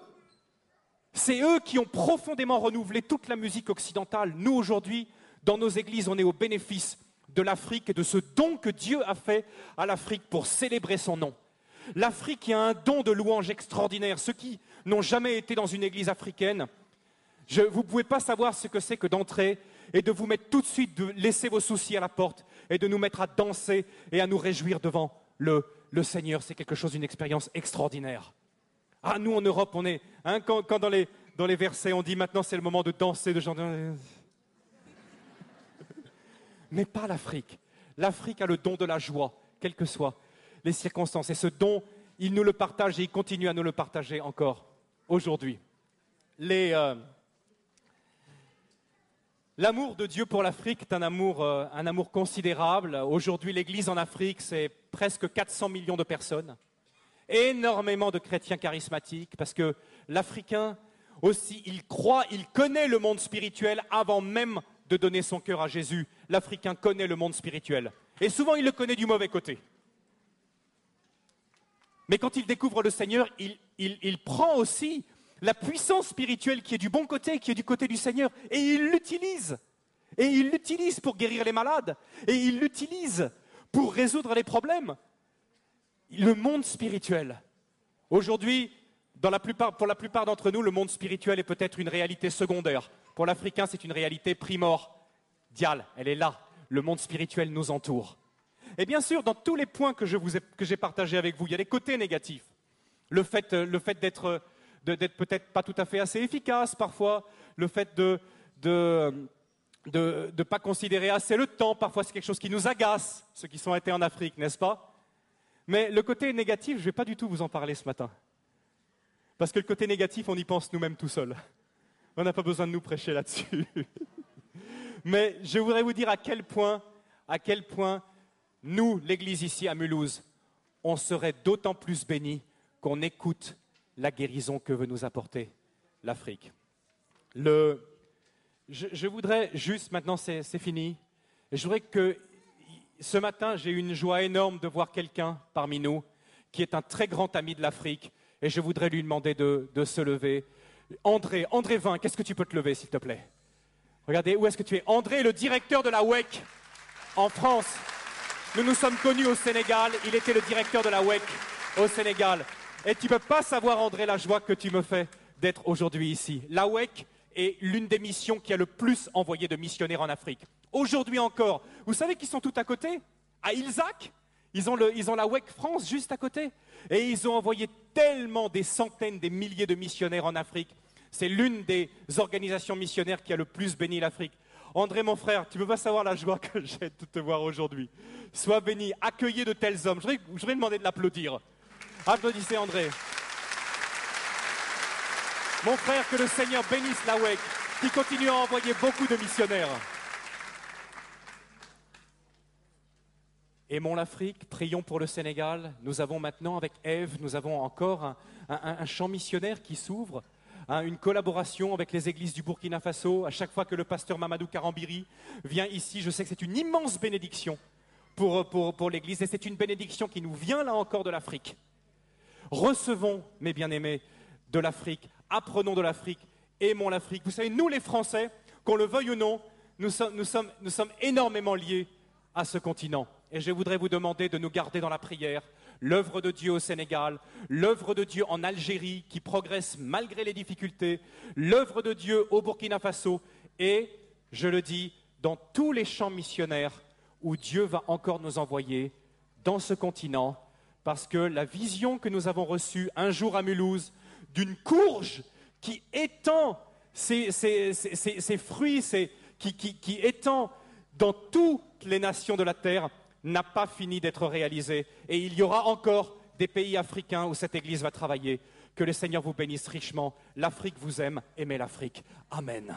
Speaker 3: qui ont profondément renouvelé toute la musique occidentale. Nous, aujourd'hui, dans nos églises, on est au bénéfice de l'Afrique et de ce don que Dieu a fait à l'Afrique pour célébrer son nom. L'Afrique a un don de louange extraordinaire. Ceux qui n'ont jamais été dans une église africaine, vous ne pouvez pas savoir ce que c'est que d'entrer et de vous mettre tout de suite, de laisser vos soucis à la porte et de nous mettre à danser et à nous réjouir devant le Seigneur. C'est quelque chose, une expérience extraordinaire. Ah, nous en Europe, on est, quand dans les versets on dit maintenant c'est le moment de danser, de chanter. Mais pas l'Afrique. L'Afrique a le don de la joie, quelles que soient les circonstances. Et ce don, il nous le partage et il continue à nous le partager encore aujourd'hui. L'amour de Dieu pour l'Afrique est un amour considérable. Aujourd'hui, l'Église en Afrique, c'est presque 400 millions de personnes. Énormément de chrétiens charismatiques, parce que l'Africain aussi, il croit, il connaît le monde spirituel avant même de donner son cœur à Jésus. L'Africain connaît le monde spirituel. Et souvent, il le connaît du mauvais côté. Mais quand il découvre le Seigneur, il prend aussi la puissance spirituelle qui est du bon côté, qui est du côté du Seigneur, et il l'utilise. Et il l'utilise pour guérir les malades. Et il l'utilise pour résoudre les problèmes. Le monde spirituel. Aujourd'hui, pour la plupart d'entre nous, le monde spirituel est peut-être une réalité secondaire. Pour l'Africain, c'est une réalité primordiale. Elle est là. Le monde spirituel nous entoure. Et bien sûr, dans tous les points que j'ai partagés avec vous, il y a des côtés négatifs. Le fait d'être peut-être pas tout à fait assez efficace parfois, le fait de pas considérer assez le temps, parfois c'est quelque chose qui nous agace, ceux qui sont été en Afrique, n'est-ce pas? Mais le côté négatif, je ne vais pas du tout vous en parler ce matin. Parce que le côté négatif, on y pense nous-mêmes tout seuls. On n'a pas besoin de nous prêcher là-dessus. Mais je voudrais vous dire à quel point nous, l'Église ici à Mulhouse, on serait d'autant plus bénis qu'on écoute la guérison que veut nous apporter l'Afrique. Je voudrais juste, maintenant c'est fini, je voudrais que ce matin, j'ai eu une joie énorme de voir quelqu'un parmi nous qui est un très grand ami de l'Afrique et je voudrais lui demander de se lever. André Vin, qu'est-ce que tu peux te lever s'il te plaît? Regardez, où est-ce que tu es? André, le directeur de la WEC en France. Nous nous sommes connus au Sénégal, il était le directeur de la WEC au Sénégal. Et tu ne peux pas savoir, André, la joie que tu me fais d'être aujourd'hui ici. La WEC est l'une des missions qui a le plus envoyé de missionnaires en Afrique. Aujourd'hui encore, vous savez qu'ils sont tout à côté? À Ilzac, ils ont la WEC France juste à côté. Et ils ont envoyé tellement des centaines, des milliers de missionnaires en Afrique. C'est l'une des organisations missionnaires qui a le plus béni l'Afrique. André, mon frère, tu ne peux pas savoir la joie que j'ai de te voir aujourd'hui. Sois béni, accueillez de tels hommes. Je voudrais demander de l'applaudir. Applaudissez André. Mon frère, que le Seigneur bénisse la WEC, qui continue à envoyer beaucoup de missionnaires. Aimons l'Afrique, prions pour le Sénégal. Nous avons maintenant, avec Ève, nous avons encore un champ missionnaire qui s'ouvre, une collaboration avec les églises du Burkina Faso. À chaque fois que le pasteur Mamadou Karambiri vient ici, je sais que c'est une immense bénédiction pour l'Église, et c'est une bénédiction qui nous vient là encore de l'Afrique. Recevons, mes bien-aimés, de l'Afrique, apprenons de l'Afrique, aimons l'Afrique. Vous savez, nous les Français, qu'on le veuille ou non, nous sommes énormément liés à ce continent. Et je voudrais vous demander de nous garder dans la prière, l'œuvre de Dieu au Sénégal, l'œuvre de Dieu en Algérie qui progresse malgré les difficultés, l'œuvre de Dieu au Burkina Faso et, je le dis, dans tous les champs missionnaires où Dieu va encore nous envoyer dans ce continent, parce que la vision que nous avons reçue un jour à Mulhouse d'une courge qui étend ses fruits, qui étend dans toutes les nations de la terre, n'a pas fini d'être réalisée. Et il y aura encore des pays africains où cette Église va travailler. Que le Seigneur vous bénisse richement. L'Afrique vous aime. Aimez l'Afrique. Amen.